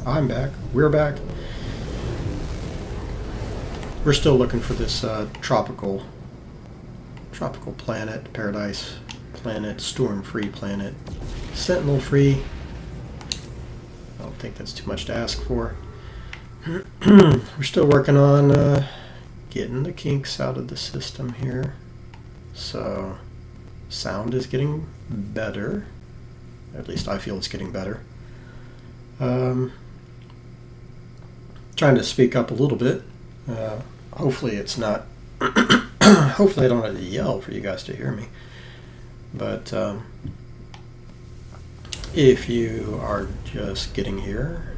I'm back. We're back. We're still looking for this tropical planet, paradise planet, storm-free planet, sentinel-free. I don't think that's too much to ask for. We're still working on getting the kinks out of the system here. So sound is getting better. At least I feel it's getting better. Trying to speak up a little bit. Hopefully it's not... hopefully I don't have to yell for you guys to hear me. But if you are just getting here,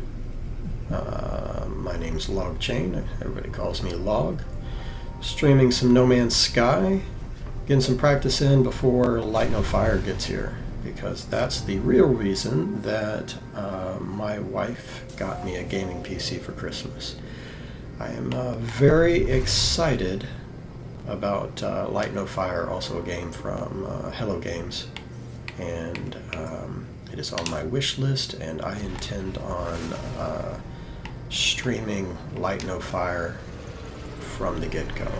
my name's Logchain. Everybody calls me Log. Streaming some No Man's Sky. Getting some practice in before Light No Fire gets here. Because that's the real reason that my wife got me a gaming PC for Christmas. I am very excited about Light No Fire, also a game from Hello Games, and it is on my wish list, and I intend on streaming Light No Fire from the get-go,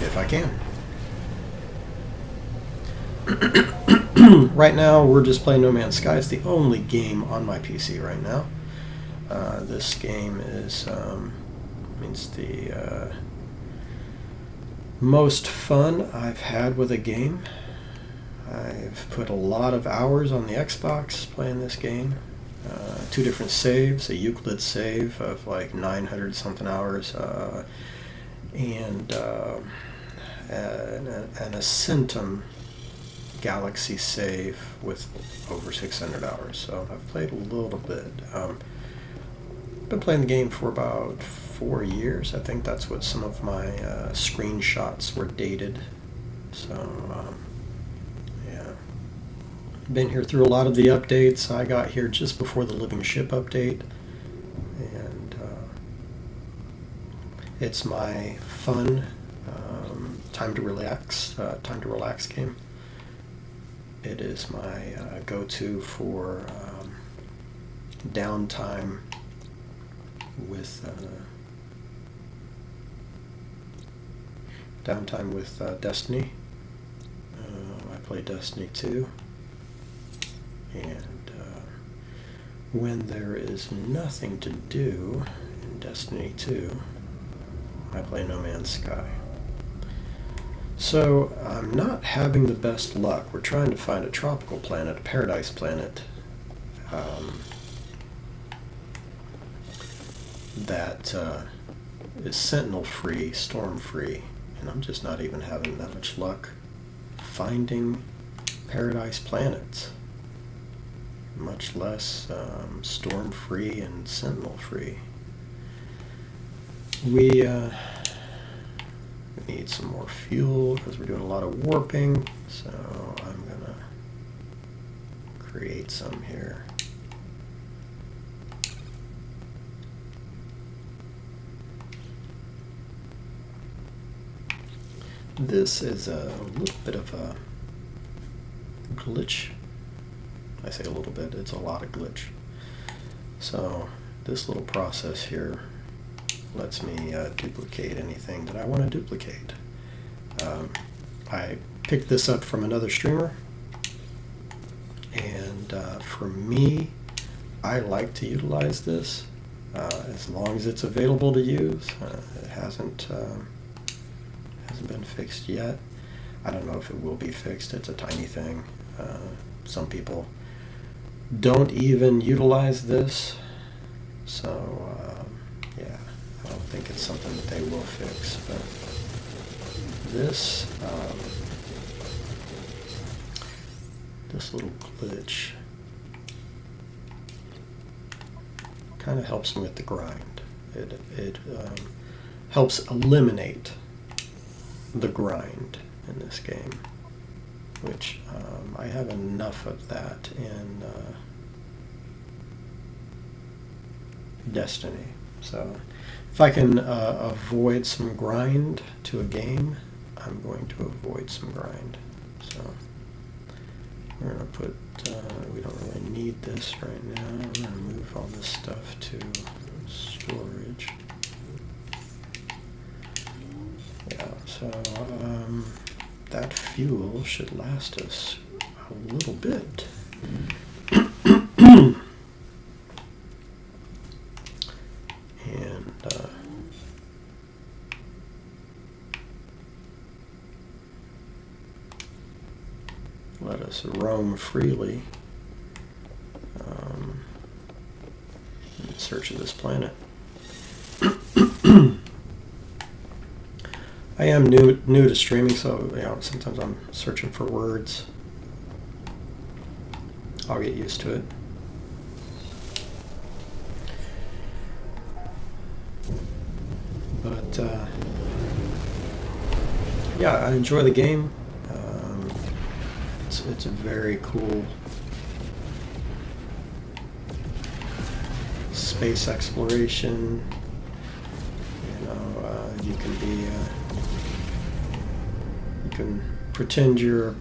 if I can. Right now we're just playing No Man's Sky. It's the only game on my PC right now. This game is means the most fun I've had with a game. I've put a lot of hours on the Xbox playing this game. 2 different saves, a Euclid save of like 900 something hours, and an Ascentum Galaxy save with over 600 hours. So I've played a little bit. Been playing the game for about 4 years. I think that's what some of my screenshots were dated. So yeah, been here through a lot of the updates. I got here just before the Living Ship update, and it's my fun time to relax game. It is my go-to for downtime with Destiny. I play Destiny 2, and when there is nothing to do in Destiny 2, I play No Man's Sky. So I'm not having the best luck. We're trying to find a tropical planet, a paradise planet, that is sentinel-free, storm-free, and I'm just not even having that much luck finding paradise planets, much less storm-free and sentinel-free. We need some more fuel because we're doing a lot of warping, so I'm gonna create some here. This is a little bit of a glitch. I say a little bit, it's a lot of glitch. So this little process here lets me duplicate anything that I want to duplicate. I picked this up from another streamer, and for me, I like to utilize this as long as it's available to use. It hasn't been fixed yet. I don't know if it will be fixed. It's a tiny thing. Some people don't even utilize this, so yeah, I don't think it's something that they will fix. But this this little glitch kind of helps me with the grind. It helps eliminate the grind in this game, which I have enough of that in Destiny. So if I can avoid some grind to a game, I'm going to avoid some grind. So We're going to put, we don't really need this right now. We're going to move all this stuff to storage. Yeah, so that fuel should last us a little bit. And let us roam freely in search of this planet. I am new to streaming, so sometimes I'm searching for words. I'll get used to it. But yeah, I enjoy the game. It's a very cool space exploration. You can be you can pretend you're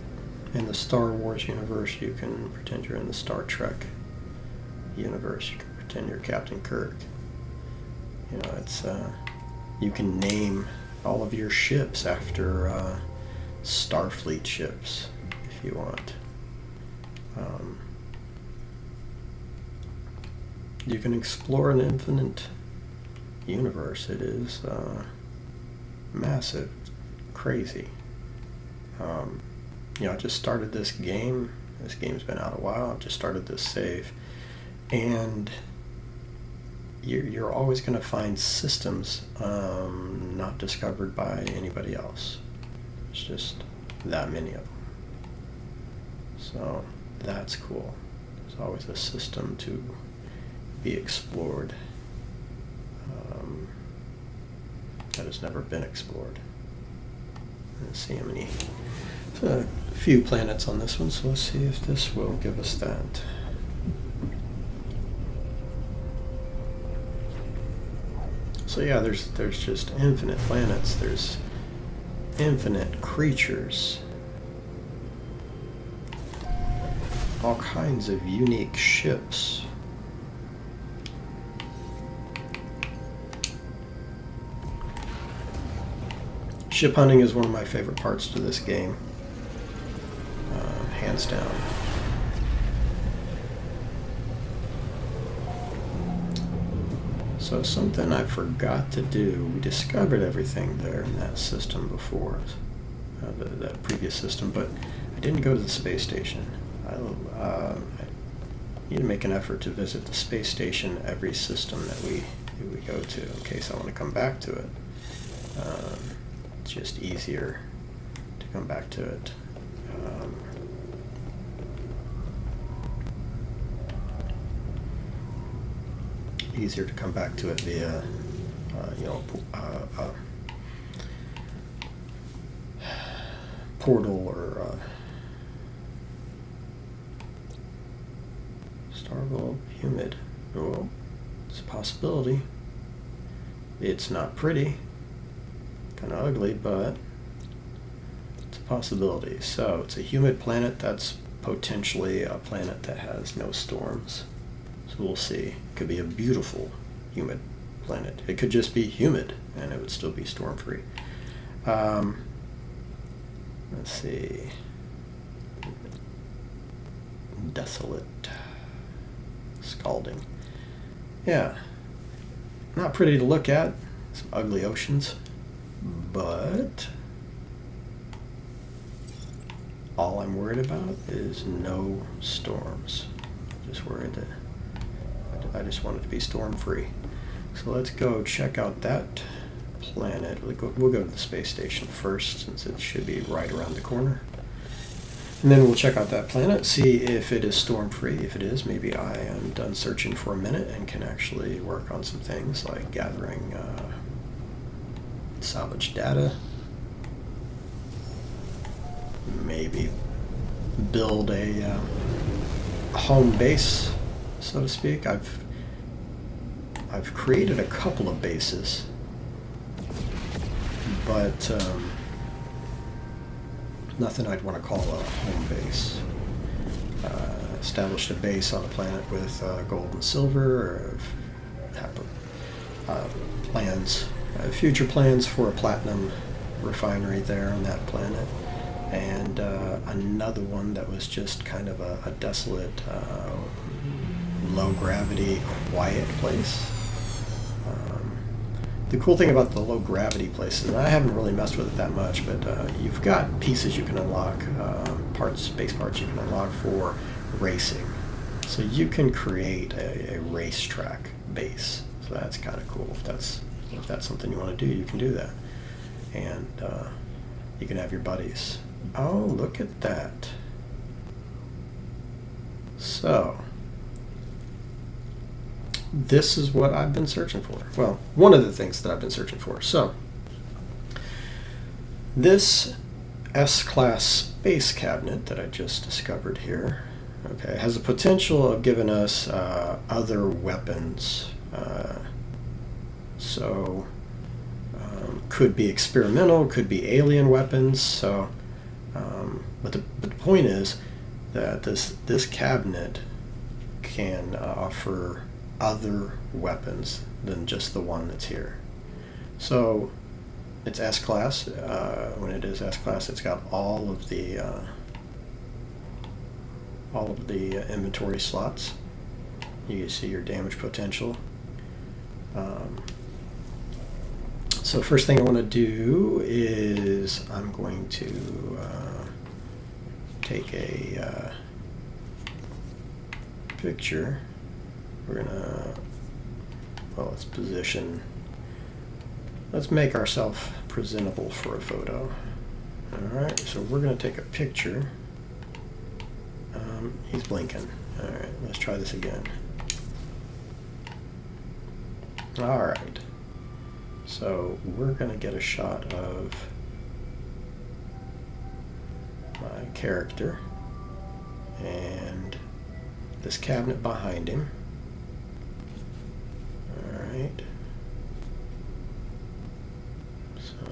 in the Star Wars universe. You can pretend you're in the Star Trek universe. You can pretend you're Captain Kirk. It's you can name all of your ships after Starfleet ships if you want. You can explore an infinite universe. It is massive, crazy. I just started this game. This game's been out a while. I've just started this save, and you're always going to find systems not discovered by anybody else. It's just that many of them. So that's cool. There's always a system to be explored that has never been explored. Let's see how many. A few planets on this one, so let's see if this will give us that. So yeah, there's just infinite planets. There's infinite creatures. All kinds of unique ships. Ship hunting is one of my favorite parts to this game. Hands down. So something I forgot to do, we discovered everything there in that system before, that previous system, but I didn't go to the space station. I need to make an effort to visit the space station every system that we go to in case I want to come back to it. It's just easier to come back to it. Easier to come back to it via, portal or Starville humid. Well, it's a possibility. It's not pretty, kind of ugly, but it's a possibility. So it's a humid planet. That's potentially a planet that has no storms. So we'll see. It could be a beautiful, humid planet. It could just be humid, and it would still be storm-free. Let's see. Desolate. Scalding. Yeah. Not pretty to look at. Some ugly oceans. But all I'm worried about is no storms. Just worried that I just want it to be storm-free. So let's go check out that planet. We'll go to the space station first, since it should be right around the corner. And then we'll check out that planet, see if it is storm-free. If it is, maybe I am done searching for a minute and can actually work on some things like gathering salvage data. Maybe build a home base, so to speak. I've created a couple of bases, but nothing I'd want to call a home base. established a base on a planet with gold and silver, or have plans, future plans for a platinum refinery there on that planet, and another one that was just kind of a desolate, low gravity, quiet place. The cool thing about the low gravity places, and I haven't really messed with it that much, but you've got pieces you can unlock, base parts you can unlock for racing. So you can create a racetrack base. So that's kind of cool. If that's something you want to do, you can do that. And you can have your buddies. Oh, look at that. So this is what I've been searching for. Well, one of the things that I've been searching for. So this S-Class space cabinet that I just discovered here, okay, has the potential of giving us other weapons. Could be experimental, could be alien weapons. So, but the point is that this cabinet can offer other weapons than just the one that's here. So it's S-Class. When it is S-Class, it's got all of the inventory slots. You can see your damage potential. So first thing I want to do is I'm going to take a picture. We're gonna, well, let's make ourselves presentable for a photo. Alright, so we're gonna take a picture. He's blinking. Alright, let's try this again. Alright, so we're gonna get a shot of my character and this cabinet behind him. Alright, so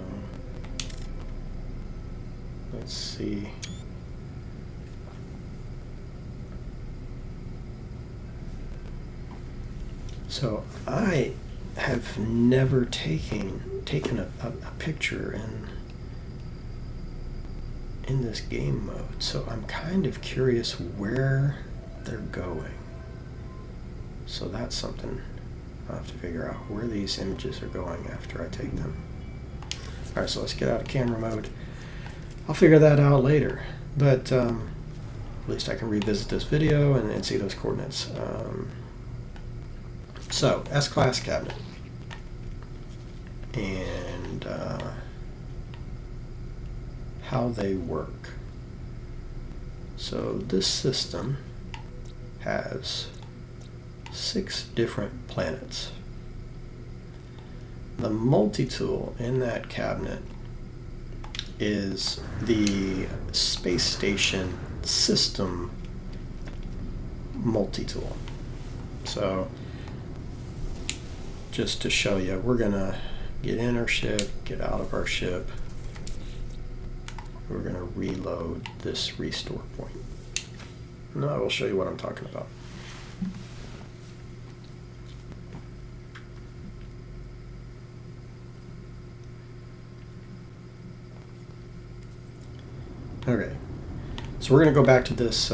let's see. So I have never taken a picture in this game mode, so I'm kind of curious where they're going. So that's something I'll have to figure out, where these images are going after I take them. Alright, so let's get out of camera mode. I'll figure that out later, but at least I can revisit this video and see those coordinates. So, S-Class cabinet. And how they work. So this system has 6 different planets. The multi-tool in that cabinet is the space station system multi-tool. So just to show you, we're gonna get in our ship, get out of our ship. We're gonna reload this restore point. Now I will show you what I'm talking about. Okay, so we're gonna go back to this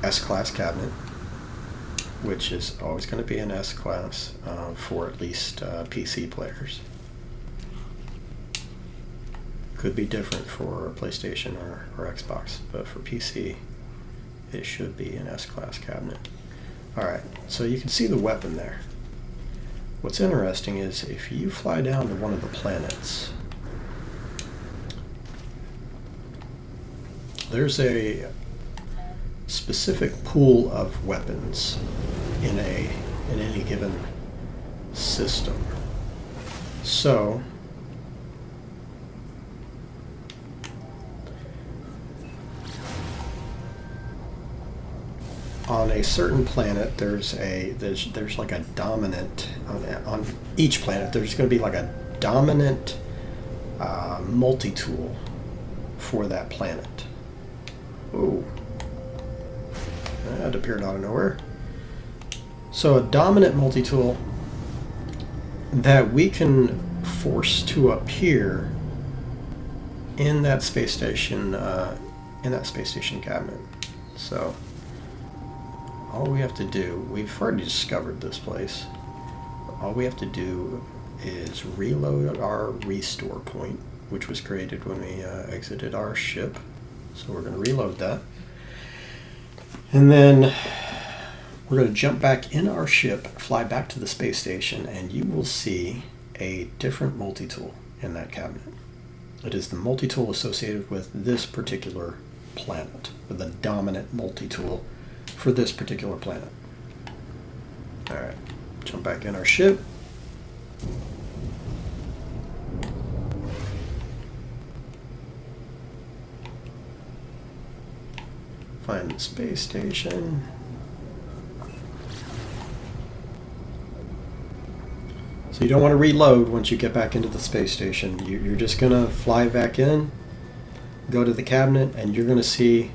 S-Class cabinet, which is always going to be an S-Class for at least PC players. Could be different for PlayStation or Xbox, but for PC, it should be an S-Class cabinet. Alright, so you can see the weapon there. What's interesting is if you fly down to one of the planets, there's a specific pool of weapons in any given system. So on a certain planet there's like a dominant on each planet. There's going to be like a dominant multi-tool for that planet. Oh. That appeared out of nowhere. So a dominant multi-tool that we can force to appear in that space station cabinet. So all we have to do, we've already discovered this place. All we have to do is reload our restore point, which was created when we exited our ship. So we're going to reload that. And then we're going to jump back in our ship, fly back to the space station, and you will see a different multi-tool in that cabinet. It is the multi-tool associated with this particular planet, with the dominant multi-tool for this particular planet. All right, jump back in our ship. Find the space station. So you don't want to reload once you get back into the space station. You're just going to fly back in, go to the cabinet, and you're going to see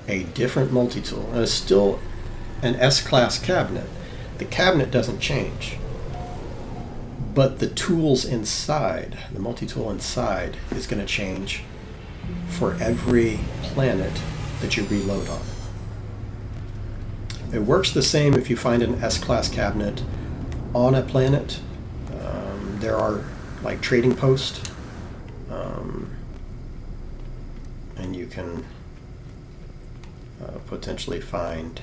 a different multi-tool. And it's still an S-class cabinet. The cabinet doesn't change. But the tools inside, the multi-tool inside, is going to change for every planet that you reload on. It works the same if you find an S-class cabinet on a planet. There are like trading posts, and you can potentially find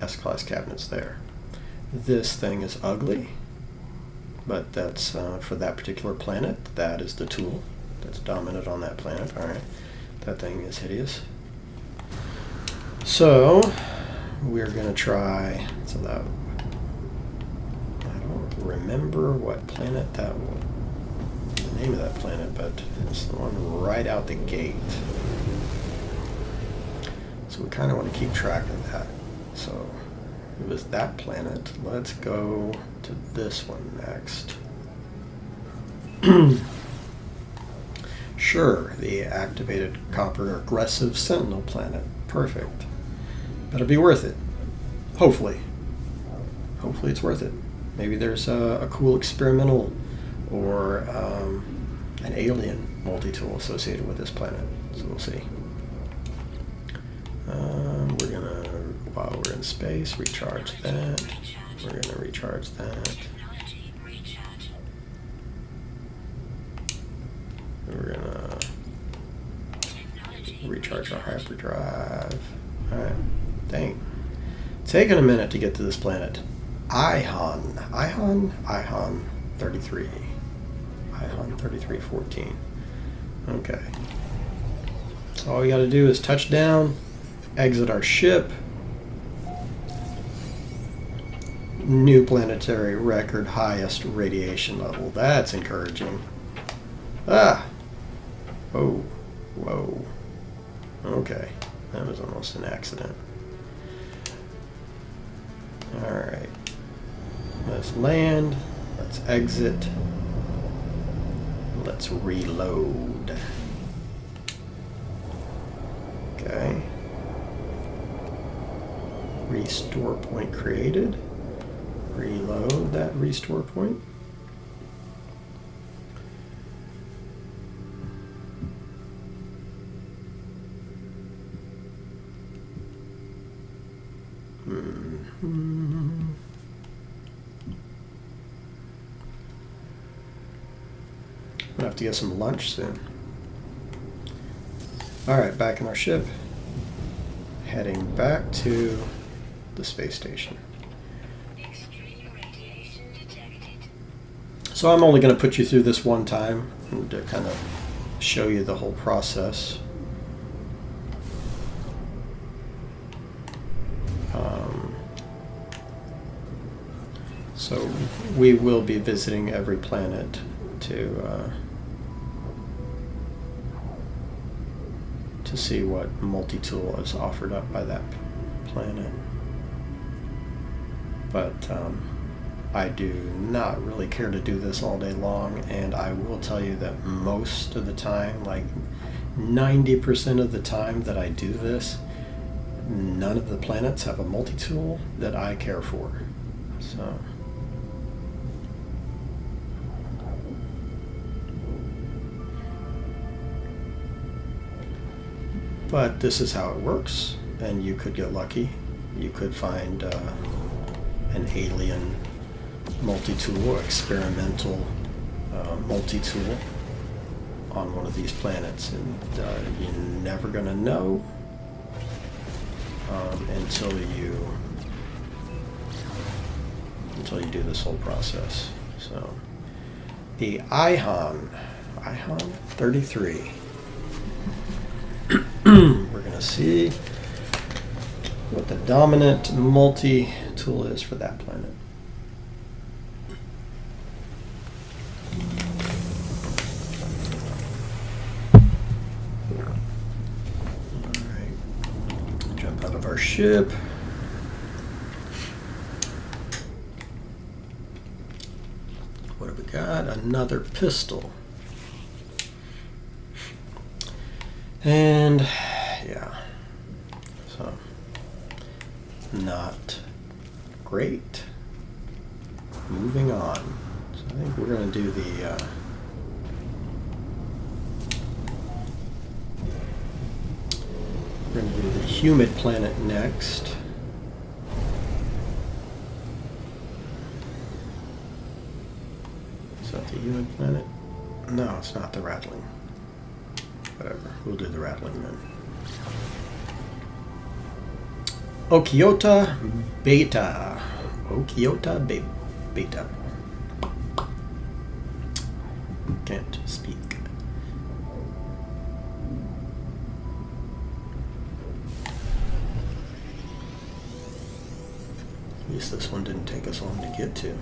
S-class cabinets there. This thing is ugly, but that's for that particular planet. That is the tool that's dominant on that planet. All right, that thing is hideous. So we're going to try, so that, I don't remember what planet that was, the name of that planet, but it's the one right out the gate. So we kind of want to keep track of that. So it was that planet. Let's go to this one next. Sure, the activated copper aggressive sentinel planet. Perfect. Better be worth it. Hopefully. Hopefully it's worth it. Maybe there's a cool experimental or an alien multi-tool associated with this planet. So we'll see. We're going to, while we're in space, recharge that. We're going to recharge that. We're going to recharge our hyperdrive. Alright. Dang. Taking a minute to get to this planet. Ihon 33. Ihon 3314. Okay. So all we got to do is touch down, exit our ship. New planetary record, highest radiation level. That's encouraging. Ah! Oh. Whoa. Okay. That was almost an accident. Alright. Let's land. Let's exit. Let's reload. Okay. Restore point created. Reload that restore point. I'm gonna have to get some lunch soon. Alright, back in our ship. Heading back to the space station. So I'm only going to put you through this one time to kind of show you the whole process. So we will be visiting every planet to see what multi-tool is offered up by that planet. But I do not really care to do this all day long, and I will tell you that most of the time, like 90% of the time that I do this, none of the planets have a multi-tool that I care for. So but this is how it works, and you could get lucky. You could find an alien multi-tool, experimental multi-tool on one of these planets, and you're never going to know until you do this whole process. So the IHON 33. We're going to see what the dominant multi-tool is for that planet. Alright, jump out of our ship. What have we got? Another pistol. And yeah, so not great. Moving on. So I think we're going to do the humid planet next. Is that the humid planet? No, it's not the rattling. Whatever, we'll do the rattling then. Okiota Beta. Okiota Beta. Can't speak. At least this one didn't take us long to get to.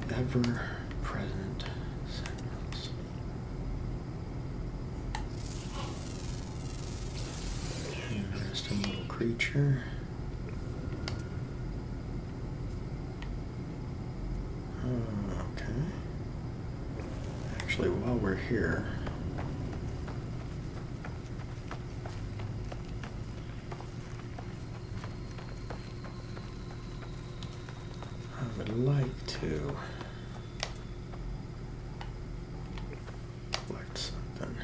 Ever-present sentinels. Interesting little creature. Oh, okay. Actually, while we're here, I would like to collect something.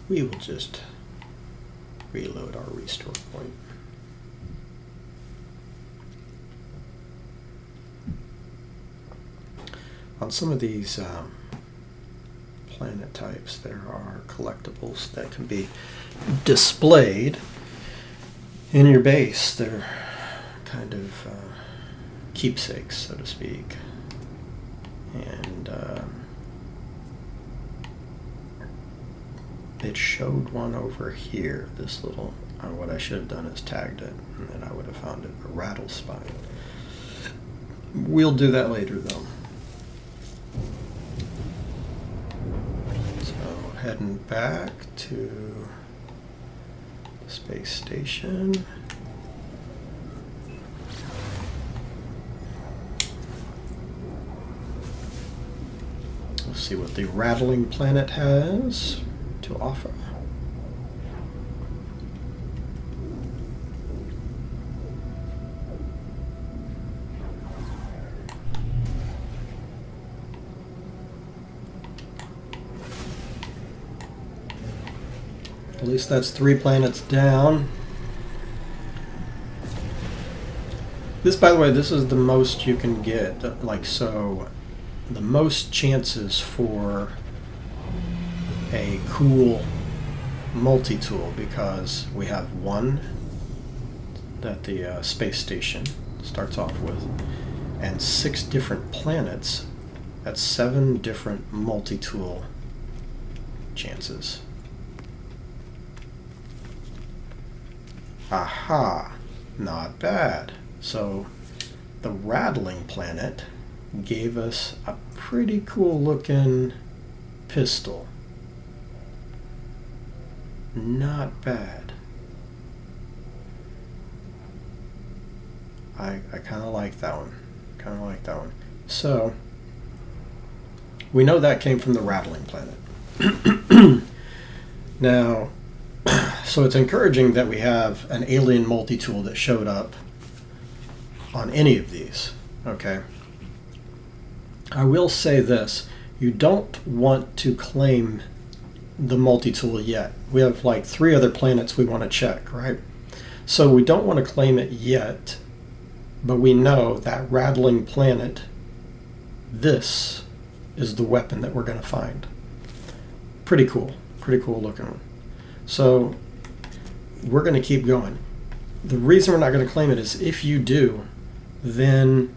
We will just reload our restore point. On some of these planet types, there are collectibles that can be displayed in your base. They're kind of keepsakes, so to speak. And it showed one over here, this little, what I should have done is tagged it, and then I would have found it, a rattle spine. We'll do that later though. So heading back to the space station. We'll see what the rattling planet has to offer. At least that's 3 planets down. This, by the way, this is the most you can get. Like, so the most chances for a cool multi-tool, because we have one that the space station starts off with, and 6 different planets. That's 7 different multi-tool chances. Aha, not bad. So the rattling planet gave us a pretty cool looking pistol. Not bad. I kind of like that one. So we know that came from the rattling planet. Now, so it's encouraging that we have an alien multi-tool that showed up on any of these. Okay. I will say this. You don't want to claim the multi-tool yet. We have like 3 other planets we want to check, right? So we don't want to claim it yet, but we know that rattling planet, this is the weapon that we're going to find. Pretty cool looking one. So we're going to keep going. The reason we're not going to claim it is if you do, then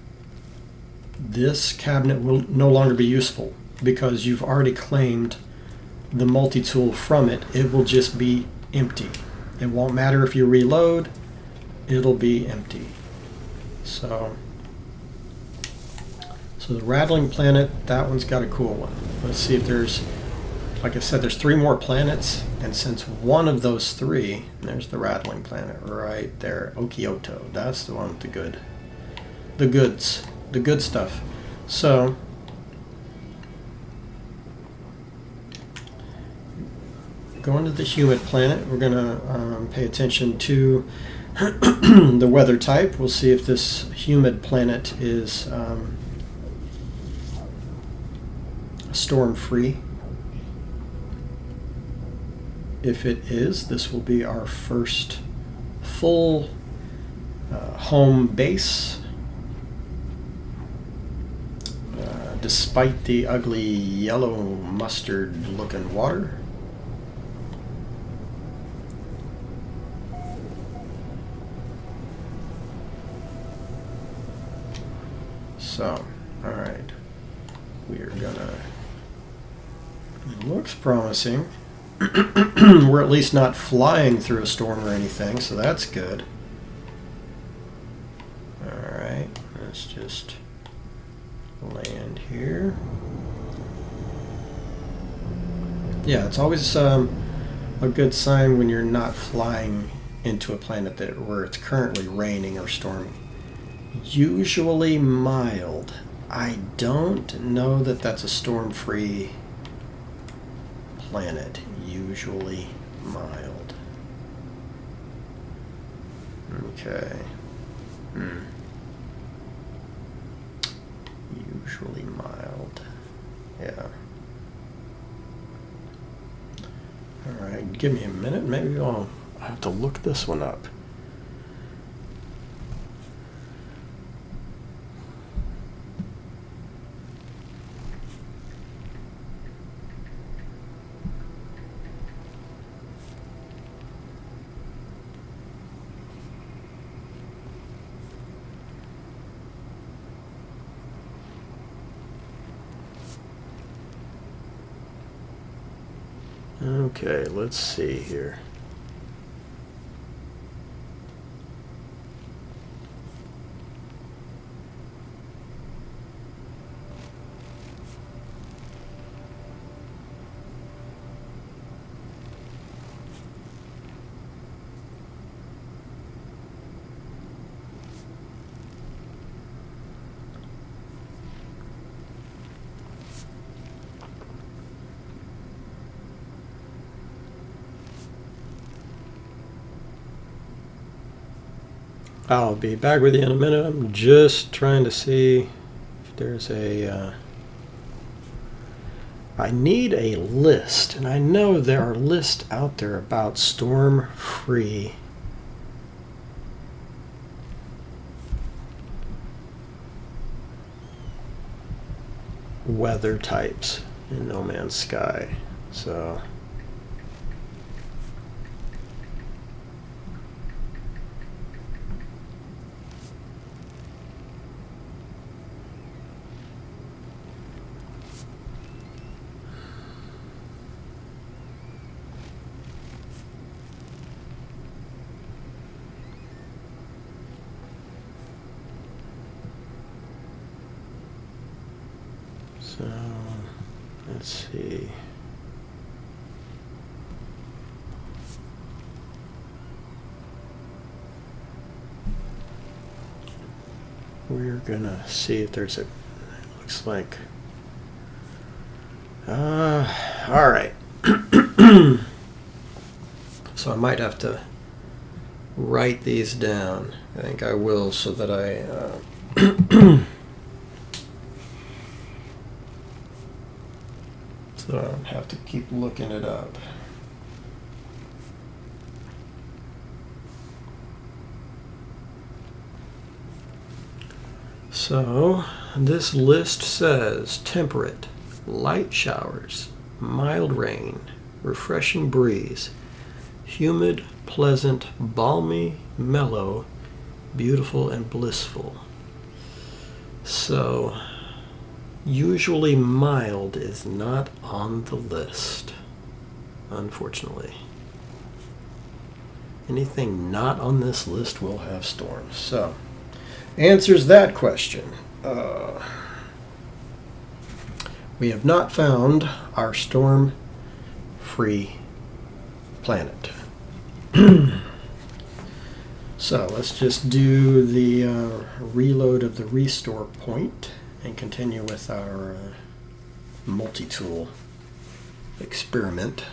this cabinet will no longer be useful because you've already claimed the multi-tool from it. It will just be empty. It won't matter if you reload, it'll be empty. So the rattling planet, that one's got a cool one. Let's see if there's, like I said, there's 3 more planets, and since one of those 3, there's the rattling planet right there, Okioto. That's the one with the good stuff. So going to the humid planet, we're going to pay attention to the weather type. We'll see if this humid planet is storm-free. If it is, this will be our first full home base. Despite the ugly yellow mustard looking water. So, alright. We are gonna... It looks promising. We're at least not flying through a storm or anything, so that's good. Alright, let's just land here. Yeah, it's always a good sign when you're not flying into a planet where it's currently raining or storming. Usually mild. I don't know that that's a storm-free planet. Usually mild. Okay. Usually mild. Yeah. Alright, give me a minute. Maybe I'll have to look this one up. Okay, let's see here. I'll be back with you in a minute. I'm just trying to see if there's a... I need a list, and I know there are lists out there about storm-free weather types in No Man's Sky. So let's see. We're gonna see if there's a, it looks like, all right. So I might have to write these down. I think I will, so that so I don't have to keep looking it up. So this list says temperate, light showers, mild rain, refreshing breeze, humid, pleasant, balmy, mellow, beautiful, and blissful. So usually mild is not on the list, unfortunately. Anything not on this list will have storms. So answers that question. We have not found our storm-free planet. So let's just do the reload of the restore point and continue with our multi-tool experiment.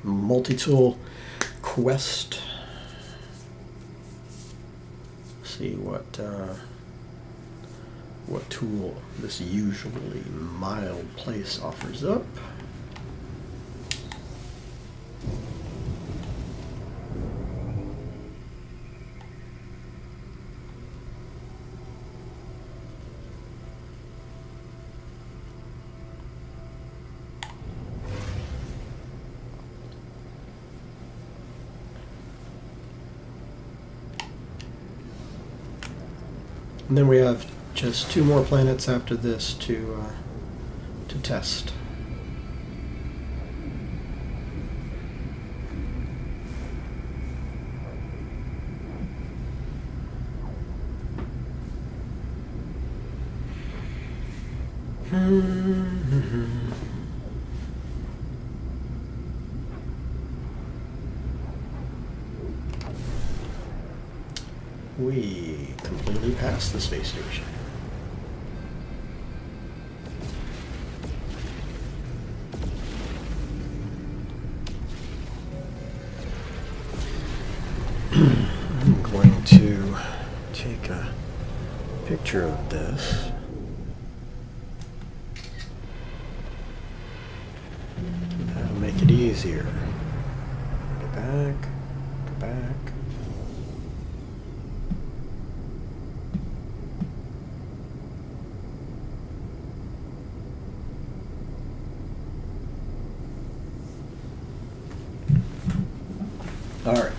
Multi-tool quest. See what tool this usually mild place offers up. And then we have just 2 more planets after this to test. We completely passed the space station. I'm going to take a picture of this. That'll make it easier. Go back, go back. All right.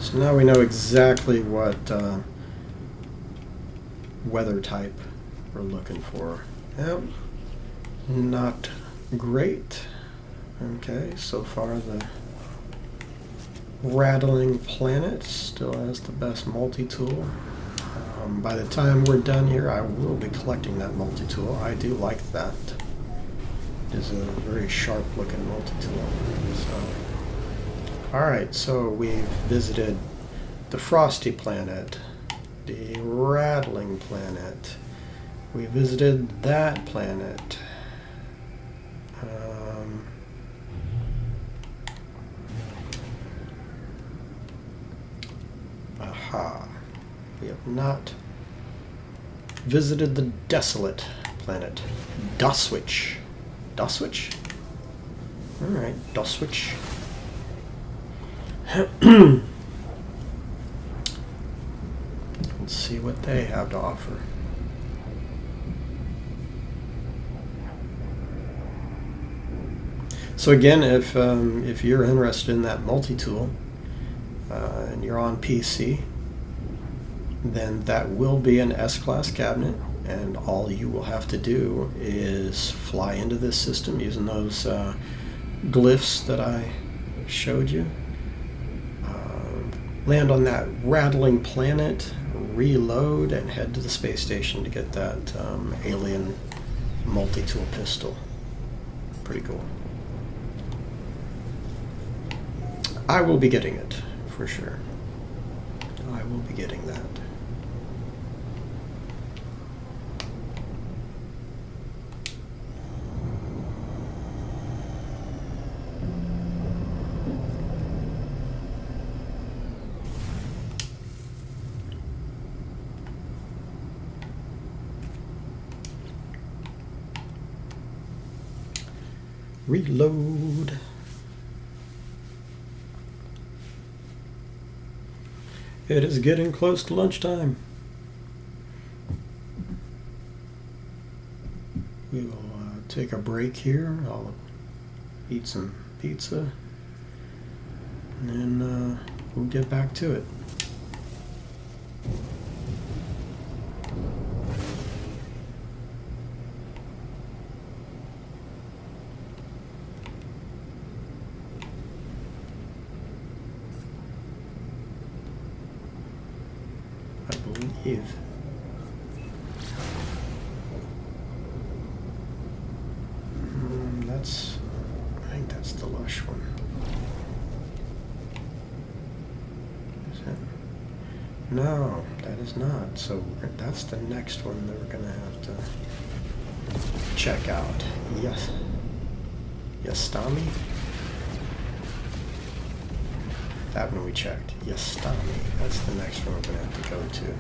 So now we know exactly what weather type we're looking for. Yep. Not great. Okay, so far the rattling planet still has the best multi-tool. By the time we're done here, I will be collecting that multi-tool. I do like that. It is a very sharp looking multi-tool. So, alright, so we've visited the frosty planet, the rattling planet. We visited that planet. Aha. We have not visited the desolate planet, Doswich. Doswich? Alright, Doswich. Let's see what they have to offer. So again, if you're interested in that multi-tool and you're on PC, then that will be an S-Class cabinet, and all you will have to do is fly into this system using those glyphs that I showed you. Land on that rattling planet, reload, and head to the space station to get that alien multi-tool pistol. Pretty cool. I will be getting it, for sure. I will be getting that. Reload. It is getting close to lunchtime. We will take a break here. I'll eat some pizza, and then we'll get back to it. I believe. I think that's the lush one. Is it? No, that is not. So that's the next one that we're gonna have to check out. Yes. Yastami? That one we checked. Yastami. That's the next one we're gonna have to go to.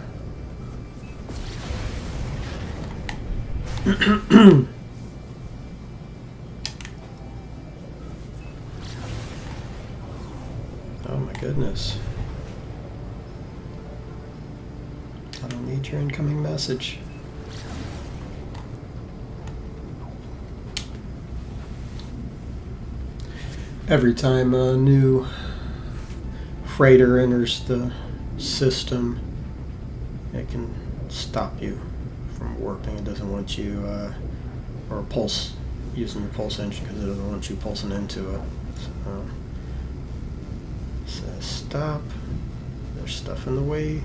Oh my goodness. I don't need your incoming message. Every time a new freighter enters the system, it can stop you from working. It doesn't want you, or pulse, using the pulse engine, because it doesn't want you pulsing into it. So, says stop. There's stuff in the way.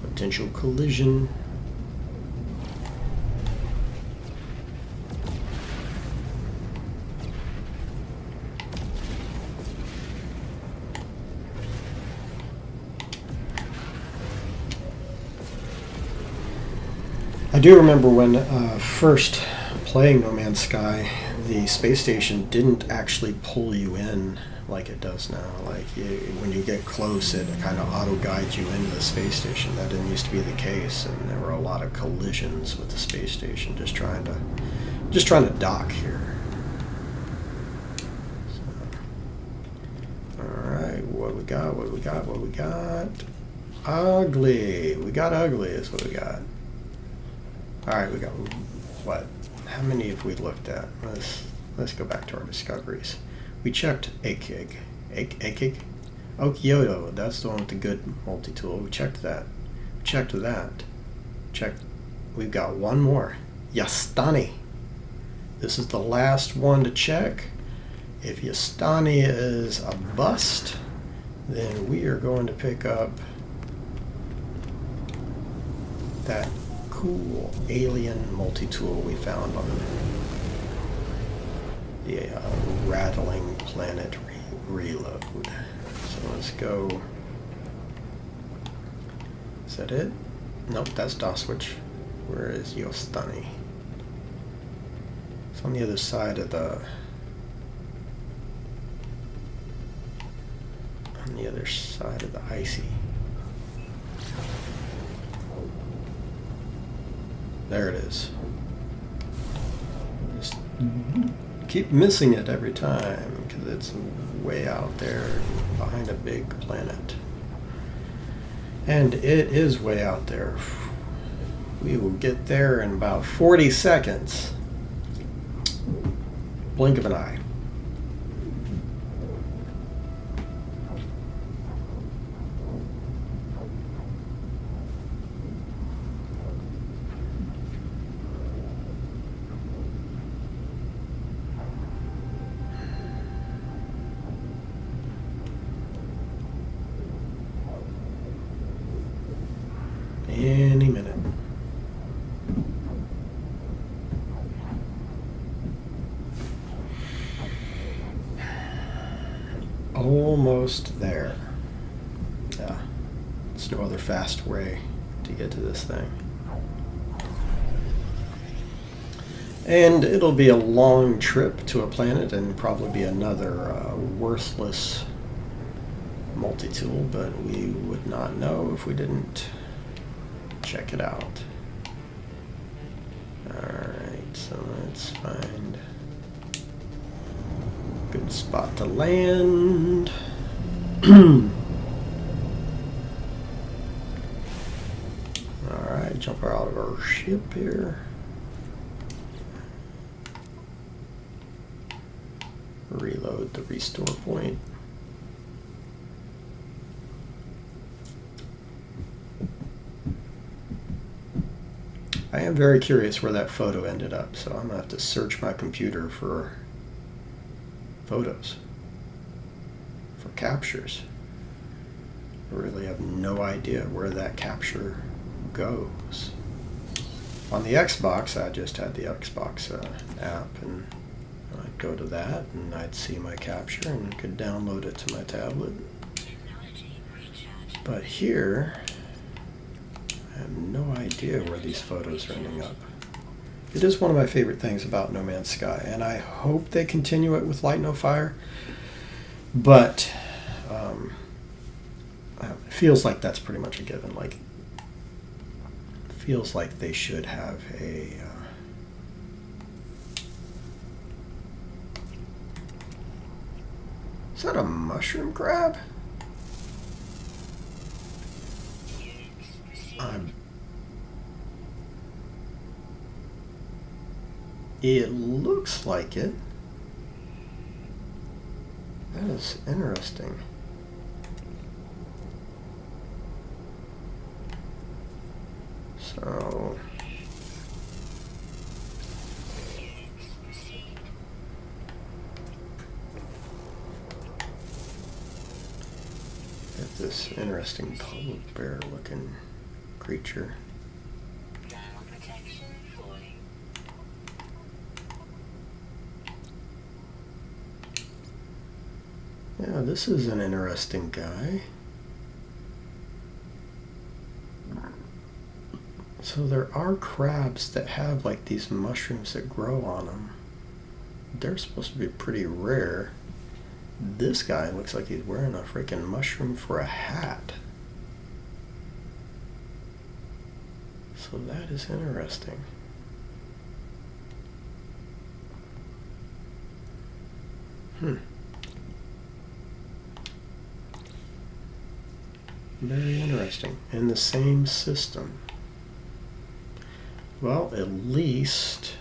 Potential collision. I do remember when first playing No Man's Sky, the space station didn't actually pull you in like it does now. Like when you get close, it kind of auto guides you into the space station. That didn't used to be the case, and there were a lot of collisions with the space station just trying to dock here. So, all right, what we got? What we got? What we got? Ugly. We got ugly is what we got. All right, we got what? How many have we looked at? Let's go back to our discoveries. We checked AKIG. Okyoto, that's the one with the good multi-tool. We checked that. Checked that. Checked. We've got one more. Yastani. This is the last one to check. If Yastani is a bust, then we are going to pick up that cool alien multi-tool we found on the rattling planet reload. So let's go. Is that it? Nope, that's Doswich. Where is Yostani? It's on the other side of the icy. There it is. Just keep missing it every time because it's way out there behind a big planet. And it is way out there. We will get there in about 40 seconds. Blink of an eye. Any minute. Almost there. Yeah, there's no other fast way to get to this thing. And it'll be a long trip to a planet and probably be another worthless multi-tool, but we would not know if we didn't check it out. Alright, so let's find a good spot to land. Alright, jump out of our ship here. Reload the restore point. I am very curious where that photo ended up, so I'm going to have to search my computer for photos, for captures. I really have no idea where that capture goes. On the Xbox, I just had the Xbox app, and I'd go to that, and I'd see my capture, and could download it to my tablet. But here, I have no idea where these photos are ending up. It is one of my favorite things about No Man's Sky, and I hope they continue it with Light No Fire, but it feels like that's pretty much a given. Like, feels like they should have a is that a mushroom crab? It looks like it. That is interesting. So got this interesting polar bear looking creature. Yeah, this is an interesting guy. So there are crabs that have like these mushrooms that grow on them. They're supposed to be pretty rare. This guy looks like he's wearing a freaking mushroom for a hat. So that is interesting. Very interesting. In the same system. Well, at least,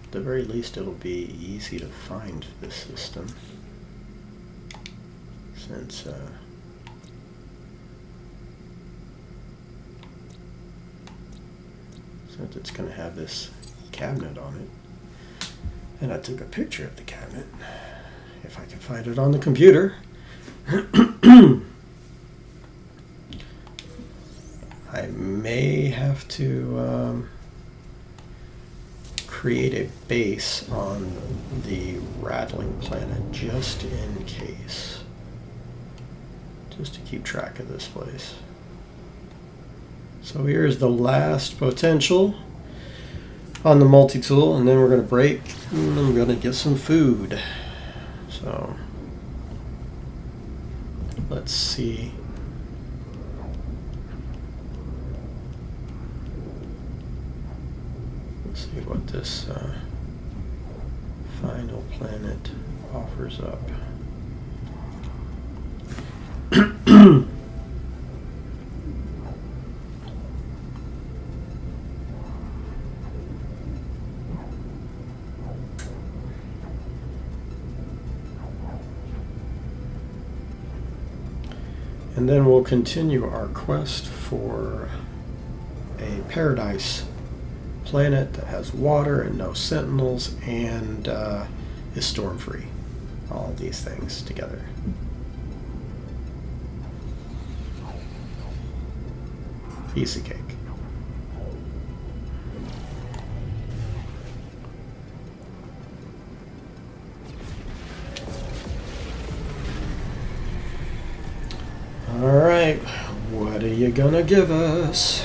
at the very least, it'll be easy to find this system. Since it's going to have this cabinet on it. And I took a picture of the cabinet. If I can find it on the computer. I may have to create a base on the rattling planet just in case. Just to keep track of this place. So here's the last potential on the multi-tool, and then we're going to break and I'm going to get some food. So let's see. Let's see what this Final planet offers up. And then we'll continue our quest for a paradise planet that has water and no sentinels and is storm-free. All these things together. Piece of cake. All right, what are you gonna give us?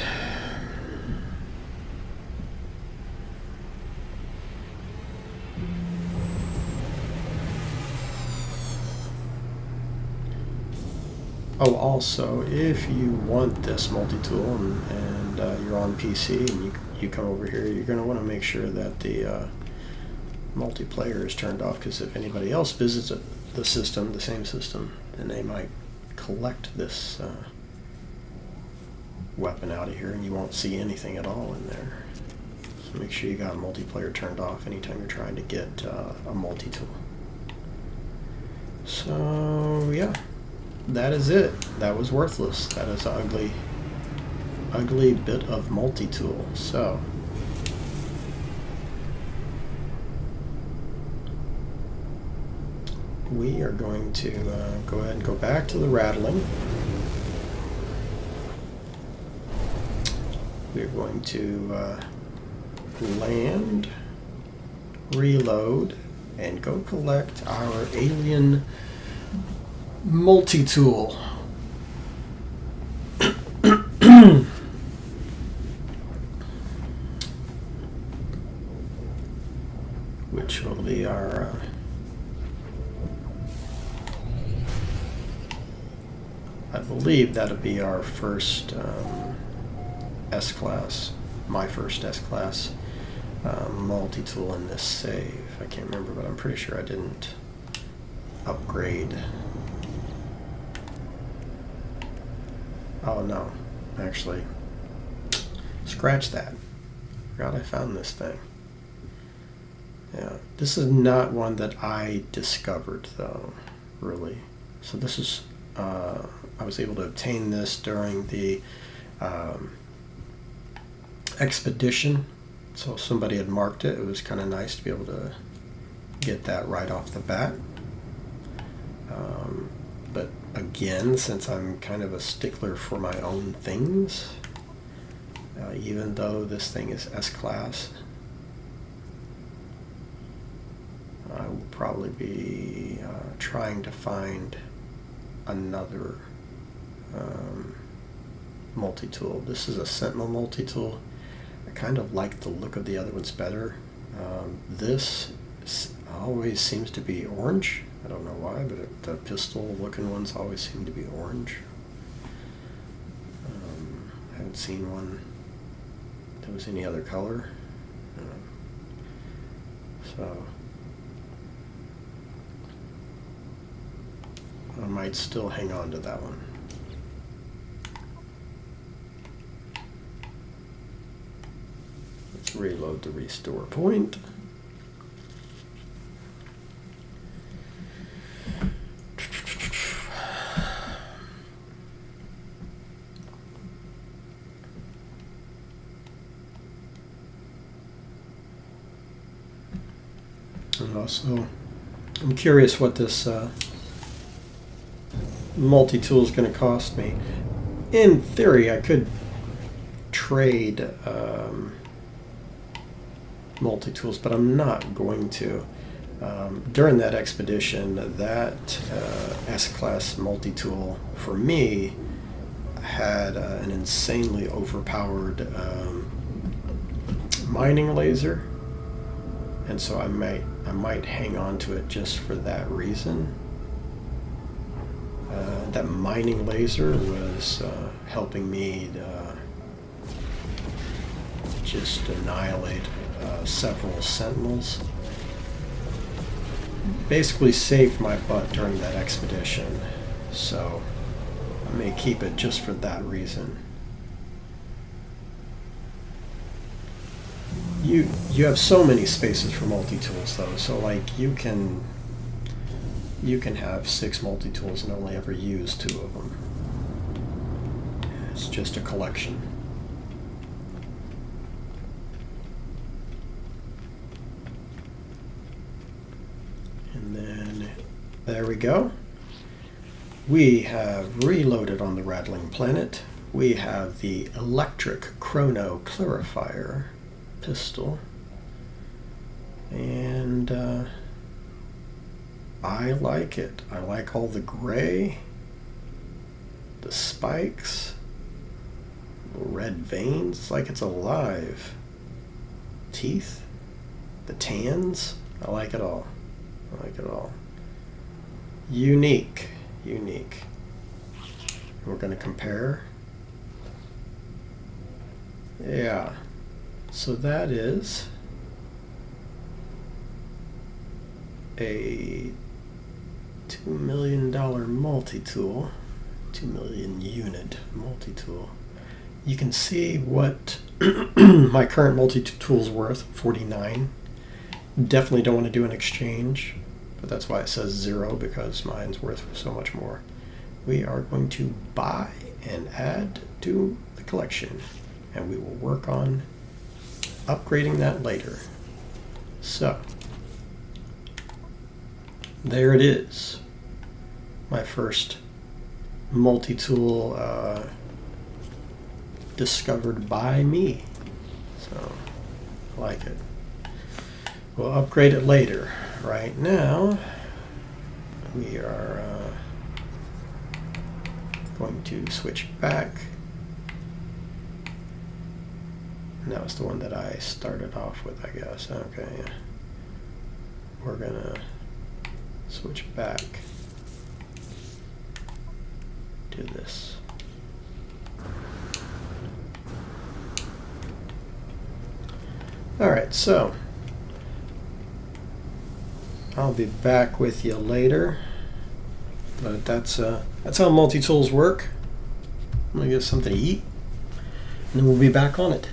Oh, also, if you want this multi-tool and you're on PC and you come over here, you're going to want to make sure that the multiplayer is turned off, because if anybody else visits the system, the same system, then they might collect this weapon out of here and you won't see anything at all in there. So make sure you got multiplayer turned off anytime you're trying to get a multi-tool. So, yeah. That is it. That was worthless. That is an ugly bit of multi-tool. So, we are going to go ahead and go back to the rattling. We're going to land, reload, and go collect our alien multi-tool. Which will be our I believe that'll be our first S-Class, my first S-Class multi-tool in this save. I can't remember, but I'm pretty sure I didn't upgrade. Oh no, actually, scratch that. Forgot I found this thing. Yeah, this is not one that I discovered though, really. So this is, I was able to obtain this during the expedition. So somebody had marked it. It was kind of nice to be able to get that right off the bat. But again, since I'm kind of a stickler for my own things, even though this thing is S-Class, I will probably be trying to find another multi-tool. This is a Sentinel multi-tool. I kind of like the look of the other ones better. This always seems to be orange. I don't know why, but the pistol-looking ones always seem to be orange. I haven't seen one that was any other color. So I might still hang on to that one. Let's reload the restore point. And also, I'm curious what this multi-tool is going to cost me. In theory, I could trade multi-tools, but I'm not going to. During that expedition, that S-Class multi-tool, for me, had an insanely overpowered mining laser, and so I might hang on to it just for that reason. That mining laser was helping me just annihilate several sentinels. basically saved my butt during that expedition, so I may keep it just for that reason. You have so many spaces for multi-tools though, so like you can have 6 multi-tools and only ever use 2 of them. It's just a collection. And then there we go. We have reloaded on the Rattling Planet. We have the Electric Chrono Clarifier pistol, and I like it. I like all the gray, the spikes, the red veins, it's like it's alive. Teeth, the tans, I like it all. I like it all. Unique. We're going to compare. Yeah. So that is a $2 million multi-tool, 2 million unit multi-tool. You can see what my current multi-tool's worth, 49. Definitely don't want to do an exchange, but that's why it says 0, because mine's worth so much more. We are going to buy and add to the collection, and we will work on upgrading that later. So there it is, my first multi-tool discovered by me. So I like it. We'll upgrade it later. Right now we are going to switch back. And that was the one that I started off with, I guess. Okay, yeah. We're gonna switch back to this. Alright, so I'll be back with you later. But that's how multi-tools work. I'm gonna get something to eat, and then we'll be back on it.